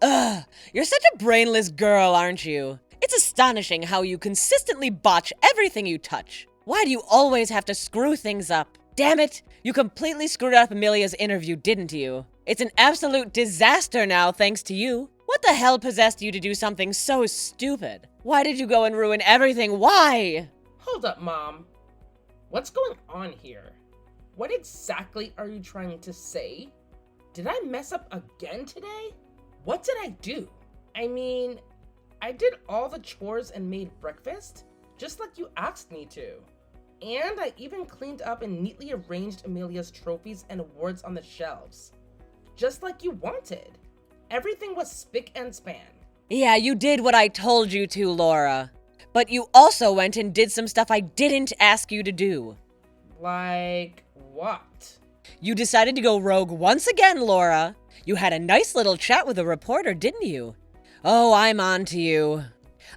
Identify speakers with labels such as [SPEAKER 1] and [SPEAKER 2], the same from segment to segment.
[SPEAKER 1] Ugh, you're such a brainless girl, aren't you? It's astonishing how you consistently botch everything you touch. Why do you always have to screw things up? Damn it, you completely screwed up Amelia's interview, didn't you? It's an absolute disaster now, thanks to you. What the hell possessed you to do something so stupid? Why did you go and ruin everything? Why?
[SPEAKER 2] Hold up, Mom. What's going on here? What exactly are you trying to say? Did I mess up again today? What did I do? I mean, I did all the chores and made breakfast, just like you asked me to. And I even cleaned up and neatly arranged Amelia's trophies and awards on the shelves, just like you wanted. Everything was spick and span.
[SPEAKER 1] Yeah, you did what I told you to, Laura. But you also went and did some stuff I didn't ask you to do.
[SPEAKER 2] Like what?
[SPEAKER 1] You decided to go rogue once again, Laura. You had a nice little chat with a reporter, didn't you? Oh, I'm on to you.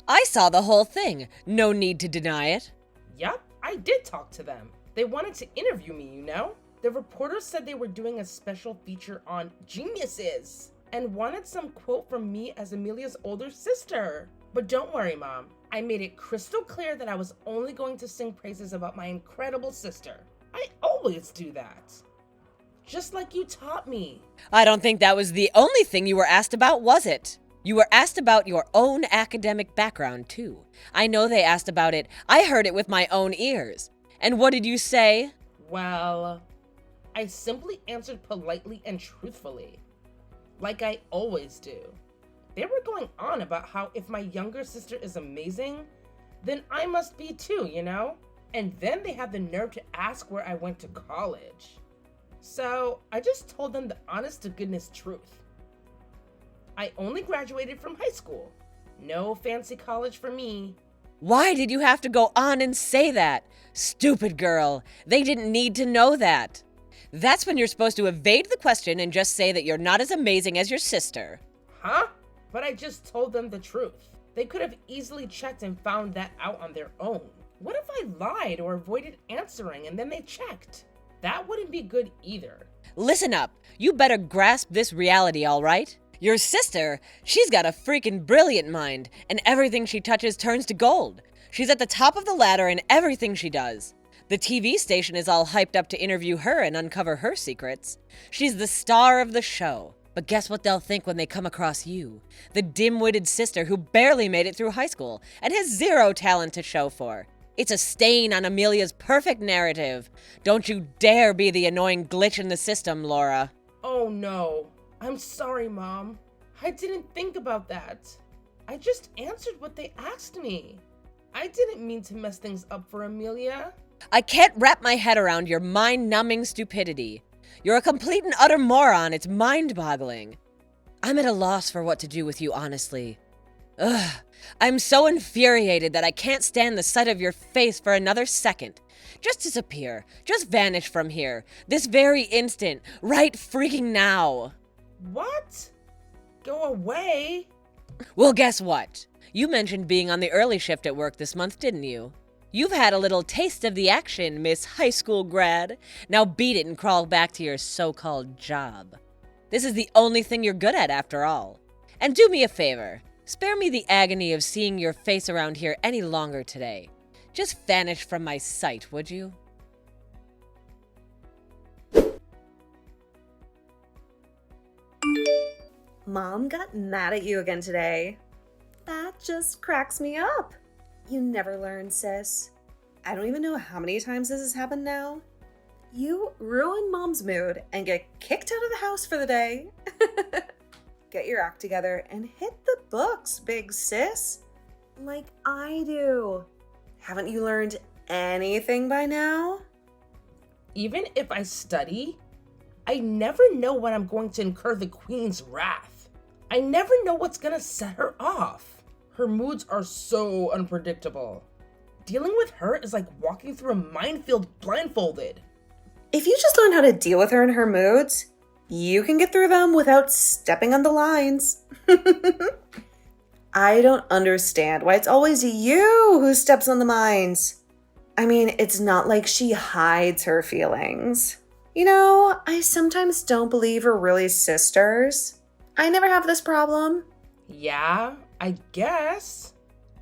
[SPEAKER 1] I saw the whole thing. No need to deny it.
[SPEAKER 2] Yup, I did talk to them. They wanted to interview me, you know? The reporters said they were doing a special feature on geniuses and wanted some quote from me as Amelia's older sister. But don't worry, Mom. I made it crystal clear that I was only going to sing praises about my incredible sister. I always do that. Just like you taught me.
[SPEAKER 1] I don't think that was the only thing you were asked about, was it? You were asked about your own academic background, too. I know they asked about it. I heard it with my own ears. And what did you say?
[SPEAKER 2] Well, I simply answered politely and truthfully, like I always do. They were going on about how if my younger sister is amazing, then I must be too, you know? And then they had the nerve to ask where I went to college. So I just told them the honest to goodness truth. I only graduated from high school. No fancy college for me.
[SPEAKER 1] Why did you have to go on and say that? Stupid girl. They didn't need to know that. That's when you're supposed to evade the question and just say that you're not as amazing as your sister.
[SPEAKER 2] Huh? But I just told them the truth. They could have easily checked and found that out on their own. What if I lied or avoided answering and then they checked? That wouldn't be good either.
[SPEAKER 1] Listen up. You better grasp this reality, all right? Your sister, she's got a freaking brilliant mind, and everything she touches turns to gold. She's at the top of the ladder in everything she does. The TV station is all hyped up to interview her and uncover her secrets. She's the star of the show. But guess what they'll think when they come across you? The dim-witted sister who barely made it through high school and has zero talent to show for. It's a stain on Amelia's perfect narrative. Don't you dare be the annoying glitch in the system, Laura.
[SPEAKER 2] Oh no. I'm sorry, Mom. I didn't think about that. I just answered what they asked me. I didn't mean to mess things up for Amelia.
[SPEAKER 1] I can't wrap my head around your mind-numbing stupidity. You're a complete and utter moron. It's mind-boggling. I'm at a loss for what to do with you, honestly. Ugh. I'm so infuriated that I can't stand the sight of your face for another second. Just disappear. Just vanish from here. This very instant. Right freaking now.
[SPEAKER 2] What? Go away?
[SPEAKER 1] Well, guess what? You mentioned being on the early shift at work this month, didn't you? You've had a little taste of the action, Miss High School grad. Now beat it and crawl back to your so-called job. This is the only thing you're good at, after all. And do me a favor. Spare me the agony of seeing your face around here any longer today. Just vanish from my sight, would you?
[SPEAKER 3] Mom got mad at you again today. That just cracks me up. You never learn, sis. I don't even know how many times this has happened now. You ruin Mom's mood and get kicked out of the house for the day. Get your act together and hit the books, big sis. Like I do. Haven't you learned anything by now?
[SPEAKER 2] Even if I study, I never know when I'm going to incur the Queen's wrath. I never know what's gonna set her off. Her moods are so unpredictable. Dealing with her is like walking through a minefield blindfolded.
[SPEAKER 3] If you just learn how to deal with her and her moods, you can get through them without stepping on the lines. I don't understand why it's always you who steps on the mines. I mean, it's not like she hides her feelings. You know, I sometimes don't believe we're really sisters. I never have this problem.
[SPEAKER 2] Yeah, I guess.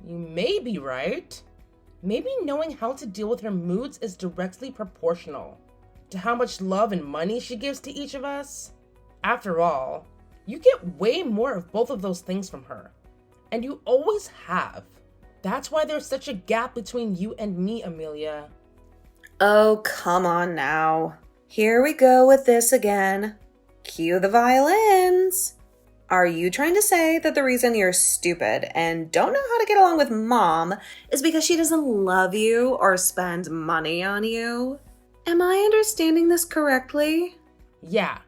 [SPEAKER 2] You may be right. Maybe knowing how to deal with her moods is directly proportional to how much love and money she gives to each of us. After all, you get way more of both of those things from her, and you always have. That's why there's such a gap between you and me, Amelia.
[SPEAKER 3] Oh, come on now. Here we go with this again. Cue the violins. Are you trying to say that the reason you're stupid and don't know how to get along with mom is because she doesn't love you or spend money on you? Am I understanding this correctly?
[SPEAKER 2] Yeah,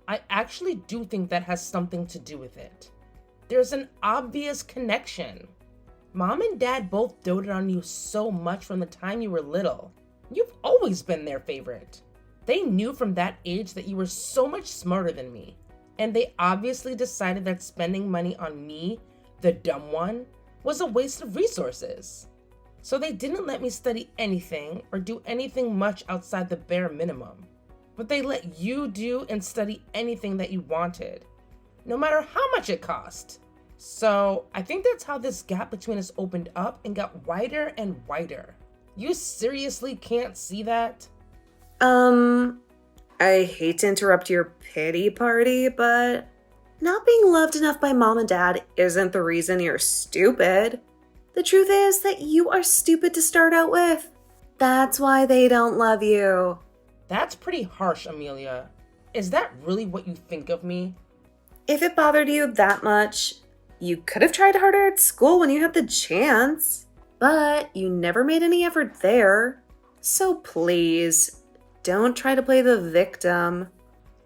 [SPEAKER 2] I actually do think that has something to do with it. There's an obvious connection. Mom and Dad both doted on you so much from the time you were little. You've always been their favorite. They knew from that age that you were so much smarter than me. And they obviously decided that spending money on me, the dumb one, was a waste of resources. So they didn't let me study anything or do anything much outside the bare minimum. But they let you do and study anything that you wanted, no matter how much it cost. So I think that's how this gap between us opened up and got wider and wider. You seriously can't see that?
[SPEAKER 3] I hate to interrupt your pity party, but not being loved enough by mom and dad isn't the reason you're stupid. The truth is that you are stupid to start out with. That's why they don't love you.
[SPEAKER 2] That's pretty harsh, Amelia. Is that really what you think of me?
[SPEAKER 3] If it bothered you that much, you could have tried harder at school when you had the chance, but you never made any effort there. So please, don't try to play the victim.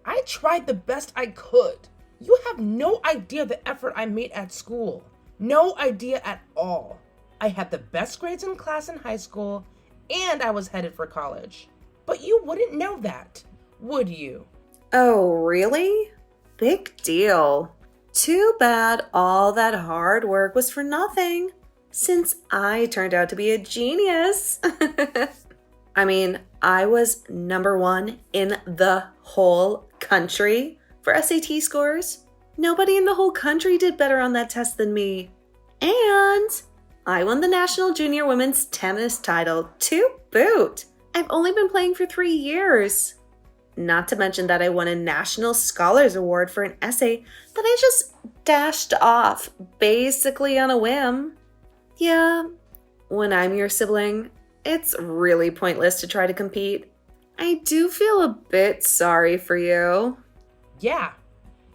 [SPEAKER 2] I tried the best I could. You have no idea the effort I made at school. No idea at all. I had the best grades in class in high school, and I was headed for college. But you wouldn't know that, would you?
[SPEAKER 3] Oh, really? Big deal. Too bad all that hard work was for nothing, since I turned out to be a genius. I mean, I was #1 in the whole country for SAT scores. Nobody in the whole country did better on that test than me. And I won the National Junior Women's Tennis title to boot. I've only been playing for 3 years. Not to mention that I won a National Scholars Award for an essay that I just dashed off, basically on a whim. Yeah, when I'm your sibling, it's really pointless to try to compete. I do feel a bit sorry for you.
[SPEAKER 2] Yeah,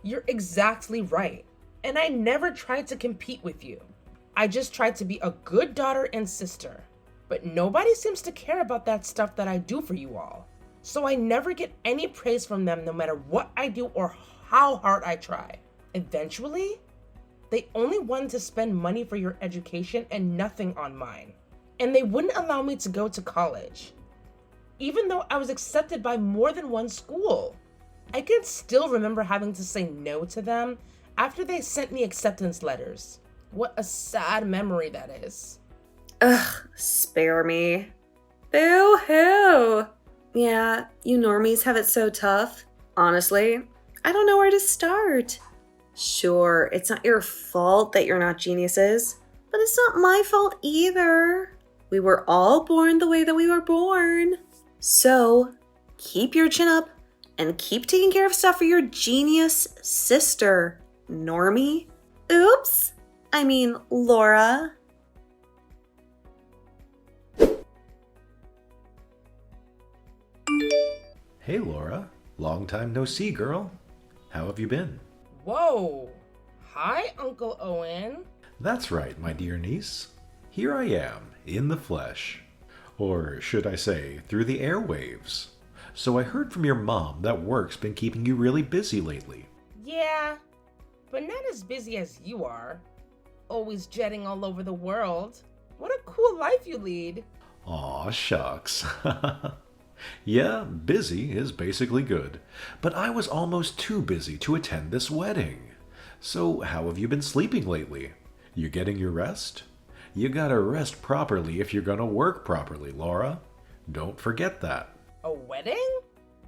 [SPEAKER 2] you're exactly right. And I never tried to compete with you. I just tried to be a good daughter and sister. But nobody seems to care about that stuff that I do for you all. So I never get any praise from them no matter what I do or how hard I try. Eventually, they only wanted to spend money for your education and nothing on mine. And they wouldn't allow me to go to college, even though I was accepted by more than one school. I can still remember having to say no to them after they sent me acceptance letters. What a sad memory that is.
[SPEAKER 3] Ugh, spare me. Boo-hoo! Yeah, you normies have it so tough. Honestly, I don't know where to start. Sure, it's not your fault that you're not geniuses, but it's not my fault either. We were all born the way that we were born. So, keep your chin up and keep taking care of stuff for your genius sister, normie. Oops, I mean Laura.
[SPEAKER 4] Hey Laura, long time no see, girl. How have you been?
[SPEAKER 2] Whoa! Hi, Uncle Owen.
[SPEAKER 4] That's right, my dear niece. Here I am, in the flesh. Or should I say, through the airwaves. So I heard from your mom that work's been keeping you really busy lately.
[SPEAKER 2] Yeah, but not as busy as you are. Always jetting all over the world. What a cool life you lead.
[SPEAKER 4] Aw, shucks. Yeah, busy is basically good, but I was almost too busy to attend this wedding. So how have you been sleeping lately? You getting your rest? You gotta rest properly if you're gonna work properly, Laura. Don't forget that.
[SPEAKER 2] A wedding?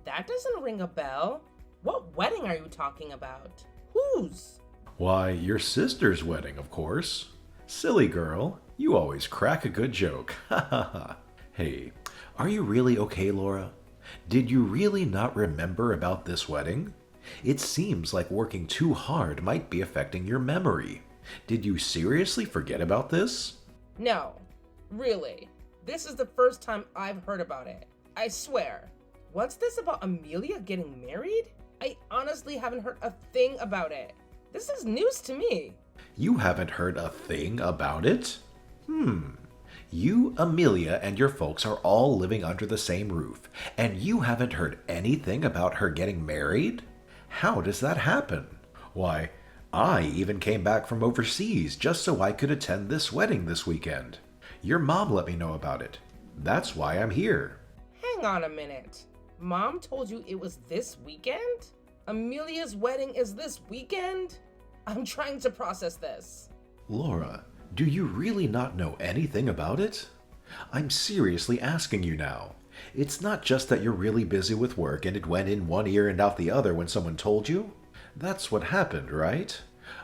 [SPEAKER 2] That doesn't ring a bell. What wedding are you talking about? Whose?
[SPEAKER 4] Why, your sister's wedding, of course. Silly girl, you always crack a good joke. Ha ha ha. Hey, are you really okay, Laura? Did you really not remember about this wedding? It seems like working too hard might be affecting your memory. Did you seriously forget about this?
[SPEAKER 2] No, really. This is the first time I've heard about it. I swear. What's this about Amelia getting married? I honestly haven't heard a thing about it. This is news to me.
[SPEAKER 4] You haven't heard a thing about it? You, Amelia, and your folks are all living under the same roof, and you haven't heard anything about her getting married? How does that happen? Why, I even came back from overseas just so I could attend this wedding this weekend. Your mom let me know about it. That's why I'm here.
[SPEAKER 2] Hang on a minute. Mom told you it was this weekend? Amelia's wedding is this weekend? I'm trying to process this.
[SPEAKER 4] Laura, do you really not know anything about it? I'm seriously asking you now. It's not just that you're really busy with work and it went in one ear and out the other when someone told you. That's what happened, right?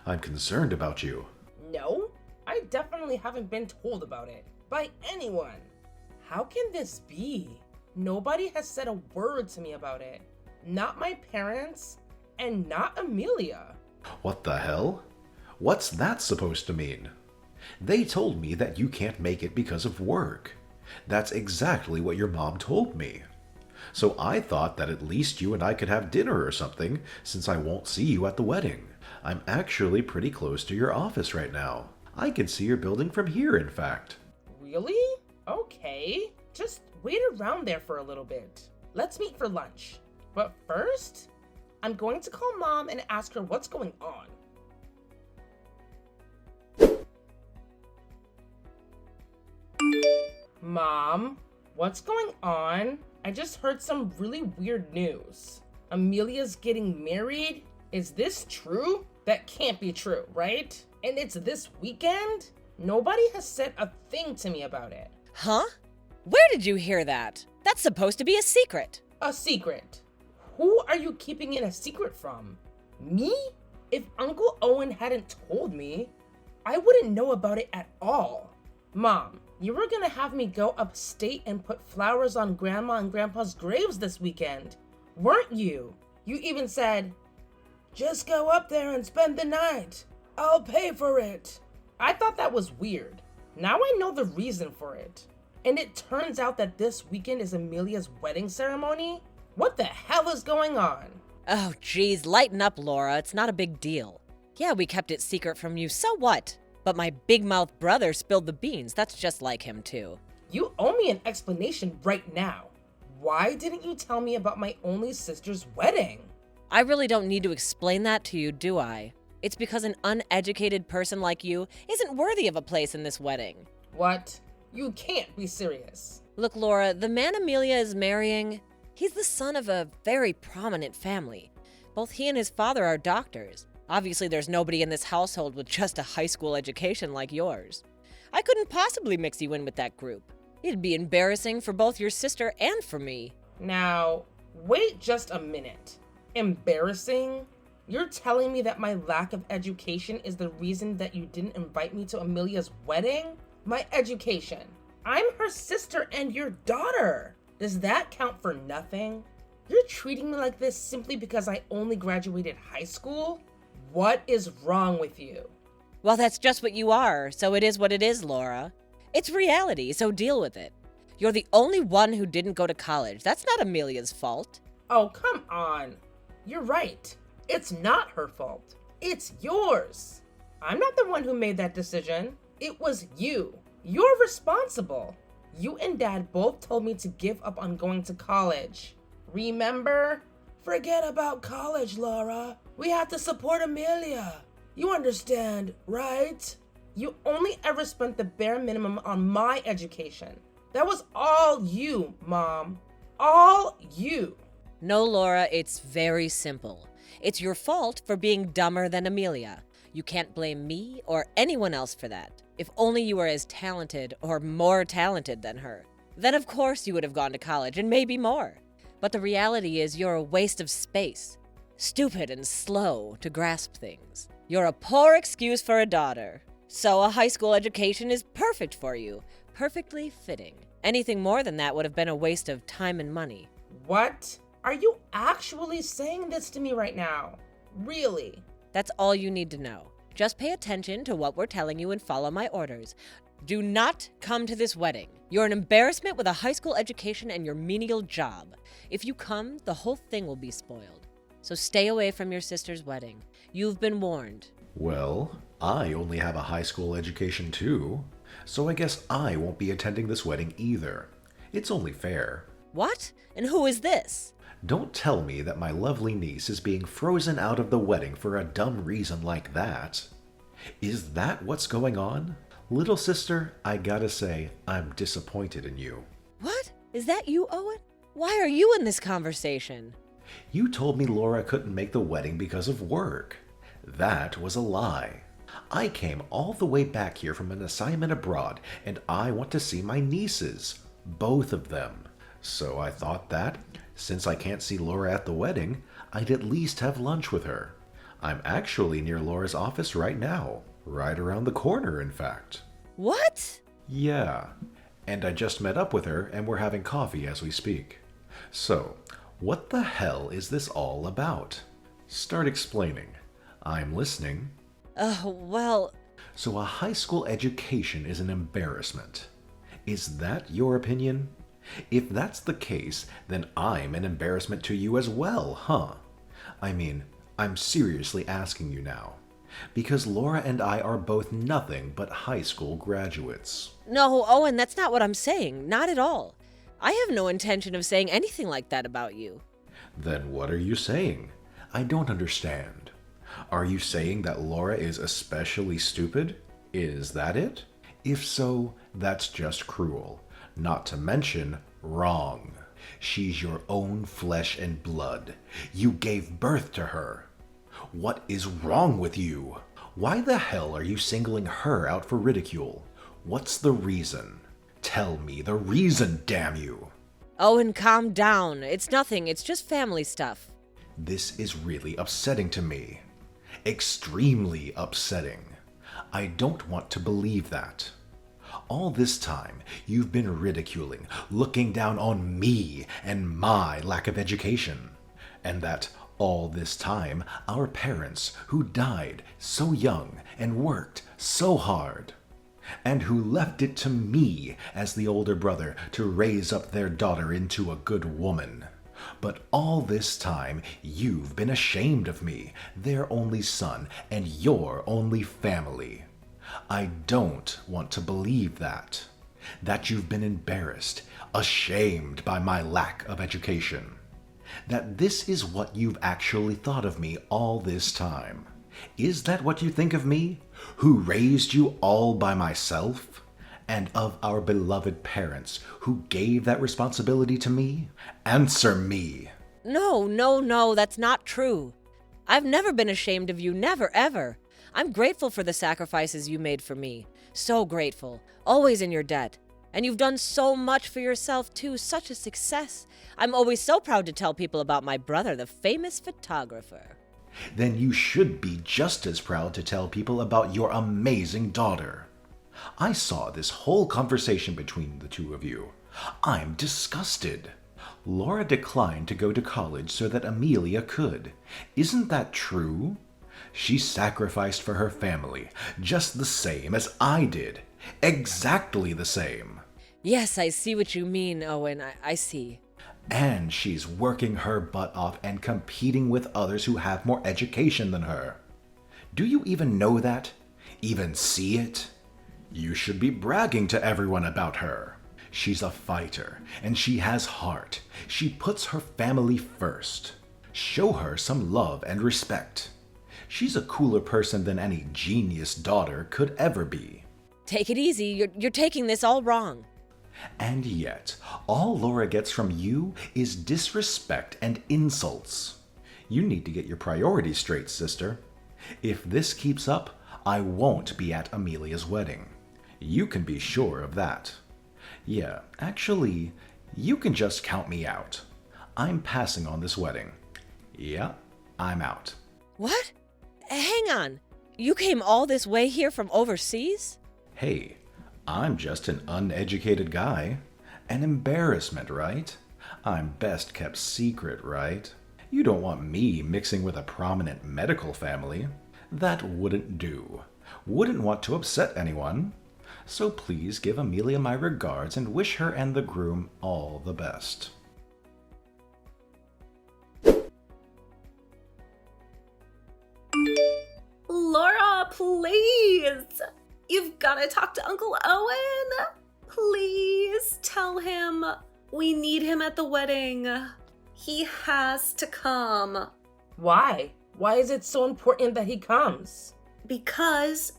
[SPEAKER 4] I'm concerned about you.
[SPEAKER 2] No, I definitely haven't been told about it by anyone. How can this be? Nobody has said a word to me about it. Not my parents, and not Amelia.
[SPEAKER 4] What the hell? What's that supposed to mean? They told me that you can't make it because of work. That's exactly what your mom told me. So I thought that at least you and I could have dinner or something, since I won't see you at the wedding. I'm actually pretty close to your office right now. I can see your building from here, in fact.
[SPEAKER 2] Really? Okay. Just wait around there for a little bit. Let's meet for lunch. But first, I'm going to call Mom and ask her what's going on. Mom, what's going on? I just heard some really weird news. Amelia's getting married? Is this true? That can't be true, right? And it's this weekend? Nobody has said a thing to me about it.
[SPEAKER 1] Huh? Where did you hear that? That's supposed to be a secret.
[SPEAKER 2] A secret? Who are you keeping it a secret from? Me? If Uncle Owen hadn't told me, I wouldn't know about it at all. Mom, you were gonna have me go upstate and put flowers on Grandma and Grandpa's graves this weekend, weren't you? You even said, "Just go up there and spend the night. I'll pay for it." I thought that was weird. Now I know the reason for it. And it turns out that this weekend is Amelia's wedding ceremony? What the hell is going on?
[SPEAKER 1] Oh, geez, lighten up, Laura. It's not a big deal. Yeah, we kept it secret from you, so what? But my big-mouthed brother spilled the beans. That's just like him, too.
[SPEAKER 2] You owe me an explanation right now. Why didn't you tell me about my only sister's wedding?
[SPEAKER 1] I really don't need to explain that to you, do I? It's because an uneducated person like you isn't worthy of a place in this wedding.
[SPEAKER 2] What? You can't be serious.
[SPEAKER 1] Look, Laura, the man Amelia is marrying, he's the son of a very prominent family. Both he and his father are doctors. Obviously, there's nobody in this household with just a high school education like yours. I couldn't possibly mix you in with that group. It'd be embarrassing for both your sister and for me.
[SPEAKER 2] Now, wait just a minute. Embarrassing? You're telling me that my lack of education is the reason that you didn't invite me to Amelia's wedding? My education. I'm her sister and your daughter. Does that count for nothing? You're treating me like this simply because I only graduated high school? What is wrong with you?
[SPEAKER 1] Well, that's just what you are, so it is what it is, Laura. It's reality, so deal with it. You're the only one who didn't go to college. That's not Amelia's fault.
[SPEAKER 2] Oh, come on. You're right. It's not her fault. It's yours. I'm not the one who made that decision. It was you. You're responsible. You and Dad both told me to give up on going to college. Remember? Forget about college, Laura. We have to support Amelia. You understand, right? You only ever spent the bare minimum on my education. That was all you, Mom. All you.
[SPEAKER 1] No, Laura, it's very simple. It's your fault for being dumber than Amelia. You can't blame me or anyone else for that. If only you were as talented or more talented than her. Then of course you would have gone to college and maybe more. But the reality is you're a waste of space. Stupid and slow to grasp things. You're a poor excuse for a daughter. So a high school education is perfect for you. Perfectly fitting. Anything more than that would have been a waste of time and money.
[SPEAKER 2] What? Are you actually saying this to me right now? Really?
[SPEAKER 1] That's all you need to know. Just pay attention to what we're telling you and follow my orders. Do not come to this wedding. You're an embarrassment with a high school education and your menial job. If you come, the whole thing will be spoiled. So stay away from your sister's wedding. You've been warned.
[SPEAKER 4] Well, I only have a high school education too, so I guess I won't be attending this wedding either. It's only fair.
[SPEAKER 1] What? And who is this?
[SPEAKER 4] Don't tell me that my lovely niece is being frozen out of the wedding for a dumb reason like that. Is that what's going on? Little sister, I gotta say, I'm disappointed in you.
[SPEAKER 1] What? Is that you, Owen? Why are you in this conversation?
[SPEAKER 4] You told me Laura couldn't make the wedding because of work. That was a lie. I came all the way back here from an assignment abroad, and I want to see my nieces, both of them. So I thought that, since I can't see Laura at the wedding, I'd at least have lunch with her. I'm actually near Laura's office right now. Right around the corner, in fact.
[SPEAKER 1] What?
[SPEAKER 4] Yeah, and I just met up with her and we're having coffee as we speak. So, what the hell is this all about? Start explaining. I'm listening.
[SPEAKER 1] Well...
[SPEAKER 4] So a high school education is an embarrassment. Is that your opinion? If that's the case, then I'm an embarrassment to you as well, huh? I mean, I'm seriously asking you now. Because Laura and I are both nothing but high school graduates.
[SPEAKER 1] No, Owen, that's not what I'm saying. Not at all. I have no intention of saying anything like that about you.
[SPEAKER 4] Then what are you saying? I don't understand. Are you saying that Laura is especially stupid? Is that it? If so, that's just cruel. Not to mention, wrong. She's your own flesh and blood. You gave birth to her. What is wrong with you? Why the hell are you singling her out for ridicule? What's the reason? Tell me the reason, damn you!
[SPEAKER 1] Owen, calm down. It's nothing. It's just family stuff.
[SPEAKER 4] This is really upsetting to me. Extremely upsetting. I don't want to believe that. All this time, you've been ridiculing, looking down on me and my lack of education. And that all this time, our parents, who died so young and worked so hard, and who left it to me as the older brother to raise up their daughter into a good woman. But all this time, you've been ashamed of me, their only son, and your only family. I don't want to believe that. That you've been embarrassed, ashamed by my lack of education. That this is what you've actually thought of me all this time. Is that what you think of me, who raised you all by myself? And of our beloved parents, who gave that responsibility to me? Answer me!
[SPEAKER 1] No, that's not true. I've never been ashamed of you, never, ever. I'm grateful for the sacrifices you made for me. So grateful. Always in your debt. And you've done so much for yourself, too. Such a success. I'm always so proud to tell people about my brother, the famous photographer.
[SPEAKER 4] Then you should be just as proud to tell people about your amazing daughter. I saw this whole conversation between the two of you. I'm disgusted. Laura declined to go to college so that Amelia could. Isn't that true? She sacrificed for her family, just the same as I did. Exactly the same.
[SPEAKER 1] Yes, I see what you mean, Owen. I see.
[SPEAKER 4] And she's working her butt off and competing with others who have more education than her. Do you even know that? Even see it? You should be bragging to everyone about her. She's a fighter, and she has heart. She puts her family first. Show her some love and respect. She's a cooler person than any genius daughter could ever be.
[SPEAKER 1] Take it easy. You're taking this all wrong.
[SPEAKER 4] And yet, all Laura gets from you is disrespect and insults. You need to get your priorities straight, sister. If this keeps up, I won't be at Amelia's wedding. You can be sure of that. Yeah, actually, you can just count me out. I'm passing on this wedding. Yeah, I'm out.
[SPEAKER 1] What? Hang on. You came all this way here from overseas?
[SPEAKER 4] Hey, I'm just an uneducated guy. An embarrassment, right? I'm best kept secret, right? You don't want me mixing with a prominent medical family. That wouldn't do. Wouldn't want to upset anyone. So please give Amelia my regards and wish her and the groom all the best.
[SPEAKER 3] Laura, please! You've gotta talk to Uncle Owen! Please tell him we need him at the wedding. He has to come.
[SPEAKER 2] Why? Why is it so important that he comes?
[SPEAKER 3] Because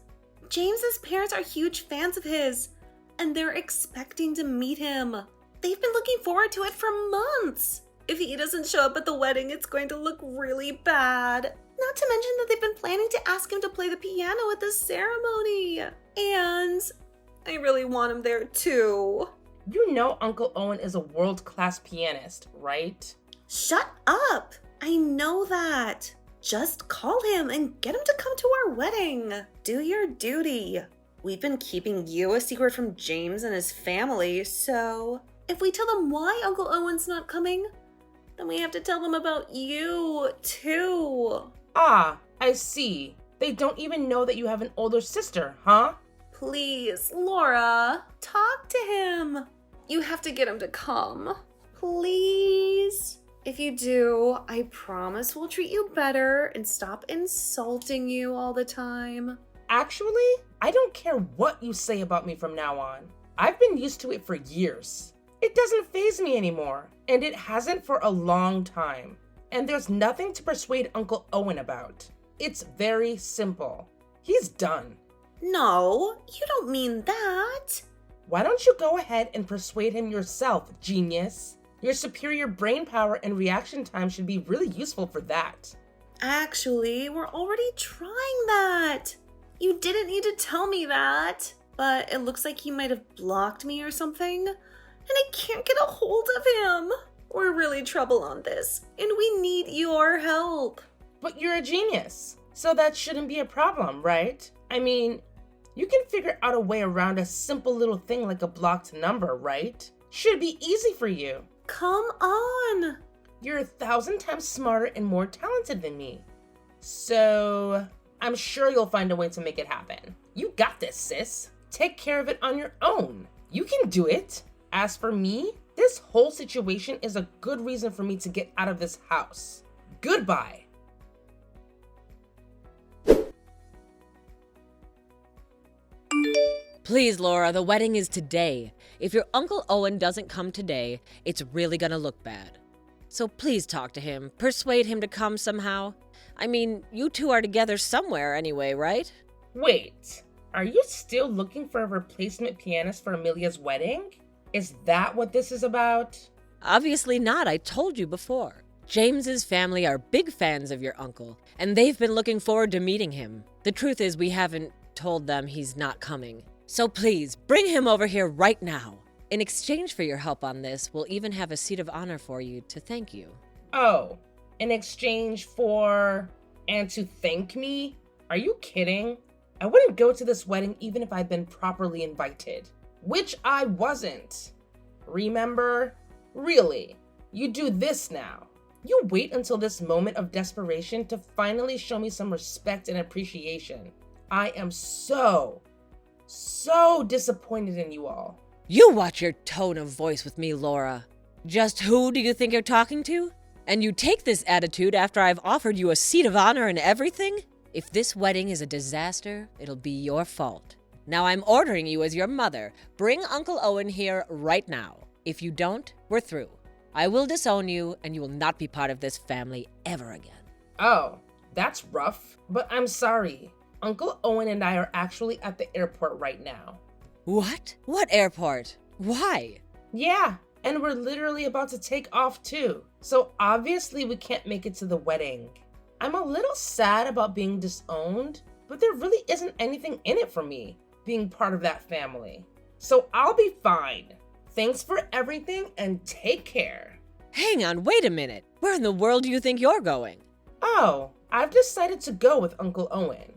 [SPEAKER 3] James's parents are huge fans of his, and they're expecting to meet him. They've been looking forward to it for months. If he doesn't show up at the wedding, it's going to look really bad. Not to mention that they've been planning to ask him to play the piano at the ceremony. And I really want him there too.
[SPEAKER 2] You know Uncle Owen is a world-class pianist, right?
[SPEAKER 3] Shut up! I know that. Just call him and get him to come to our wedding. Do your duty. We've been keeping you a secret from James and his family, so if we tell them why Uncle Owen's not coming, then we have to tell them about you too.
[SPEAKER 2] Ah, I see. They don't even know that you have an older sister, huh?
[SPEAKER 3] Please, Laura, talk to him. You have to get him to come. Please. If you do, I promise we'll treat you better and stop insulting you all the time.
[SPEAKER 2] Actually, I don't care what you say about me from now on. I've been used to it for years. It doesn't faze me anymore, and it hasn't for a long time. And there's nothing to persuade Uncle Owen about. It's very simple. He's done.
[SPEAKER 3] No, you don't mean that.
[SPEAKER 2] Why don't you go ahead and persuade him yourself, genius? Your superior brain power and reaction time should be really useful for that.
[SPEAKER 3] Actually, we're already trying that. You didn't need to tell me that. But it looks like he might have blocked me or something. And I can't get a hold of him. We're really trouble on this, and we need your help.
[SPEAKER 2] But you're a genius, so that shouldn't be a problem, right? I mean, you can figure out a way around a simple little thing like a blocked number, right? Should be easy for you.
[SPEAKER 3] Come on.
[SPEAKER 2] You're 1,000 times smarter and more talented than me. So, I'm sure you'll find a way to make it happen. You got this, sis. Take care of it on your own. You can do it. As for me, this whole situation is a good reason for me to get out of this house. Goodbye.
[SPEAKER 1] Please, Laura, the wedding is today. If your Uncle Owen doesn't come today, it's really gonna look bad. So please talk to him, persuade him to come somehow. I mean, you two are together somewhere anyway, right?
[SPEAKER 2] Wait, are you still looking for a replacement pianist for Amelia's wedding? Is that what this is about?
[SPEAKER 1] Obviously not, I told you before. James's family are big fans of your uncle, and they've been looking forward to meeting him. The truth is we haven't told them he's not coming. So please, bring him over here right now. In exchange for your help on this, we'll even have a seat of honor for you to thank you.
[SPEAKER 2] Oh, in exchange for... and to thank me? Are you kidding? I wouldn't go to this wedding even if I'd been properly invited. Which I wasn't. Remember? Really, you do this now. You wait until this moment of desperation to finally show me some respect and appreciation. I am so disappointed in you all.
[SPEAKER 1] You watch your tone of voice with me, Laura. Just who do you think you're talking to? And you take this attitude after I've offered you a seat of honor and everything? If this wedding is a disaster, it'll be your fault. Now I'm ordering you as your mother. Bring Uncle Owen here right now. If you don't, we're through. I will disown you, and you will not be part of this family ever again.
[SPEAKER 2] Oh, that's rough, but I'm sorry. Uncle Owen and I are actually at the airport right now.
[SPEAKER 1] What? What airport? Why?
[SPEAKER 2] Yeah, and we're literally about to take off too. So obviously we can't make it to the wedding. I'm a little sad about being disowned, but there really isn't anything in it for me being part of that family. So I'll be fine. Thanks for everything and take care.
[SPEAKER 1] Hang on, wait a minute. Where in the world do you think you're going?
[SPEAKER 2] Oh, I've decided to go with Uncle Owen.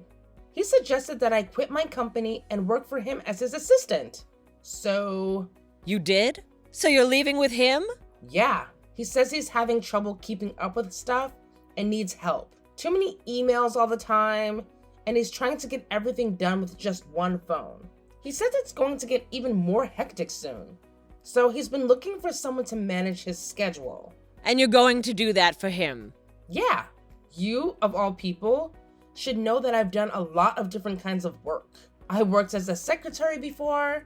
[SPEAKER 2] He suggested that I quit my company and work for him as his assistant. So,
[SPEAKER 1] You did? So you're leaving with him?
[SPEAKER 2] yeah, he says he's having trouble keeping up with stuff and needs help. Too many emails all the time, and he's trying to get everything done with just one phone. He says it's going to get even more hectic soon. So he's been looking for someone to manage his schedule.
[SPEAKER 1] And you're going to do that for him?
[SPEAKER 2] Yeah, you, of all people, should know that I've done a lot of different kinds of work. I worked as a secretary before,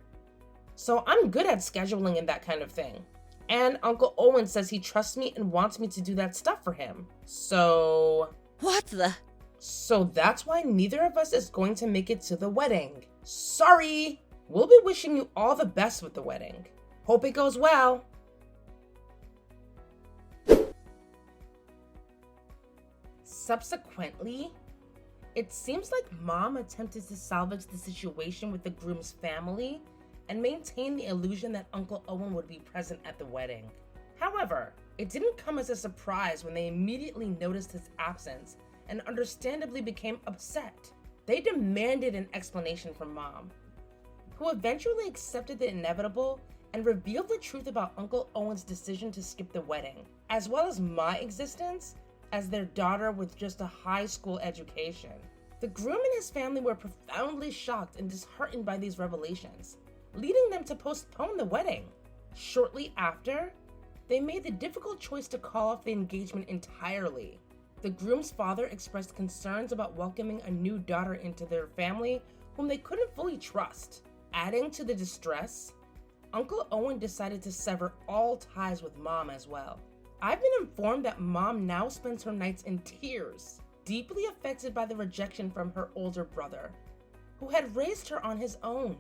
[SPEAKER 2] so I'm good at scheduling and that kind of thing. And Uncle Owen says he trusts me and wants me to do that stuff for him. So that's why neither of us is going to make it to the wedding. Sorry! We'll be wishing you all the best with the wedding. Hope it goes well. Subsequently, it seems like Mom attempted to salvage the situation with the groom's family and maintain the illusion that Uncle Owen would be present at the wedding. However, it didn't come as a surprise when they immediately noticed his absence and understandably became upset. They demanded an explanation from Mom, who eventually accepted the inevitable and revealed the truth about Uncle Owen's decision to skip the wedding, as well as my existence as their daughter with just a high school education. The groom and his family were profoundly shocked and disheartened by these revelations, leading them to postpone the wedding. Shortly after, they made the difficult choice to call off the engagement entirely. The groom's father expressed concerns about welcoming a new daughter into their family whom they couldn't fully trust. Adding to the distress, Uncle Owen decided to sever all ties with Mom as well. I've been informed that Mom now spends her nights in tears, deeply affected by the rejection from her older brother, who had raised her on his own.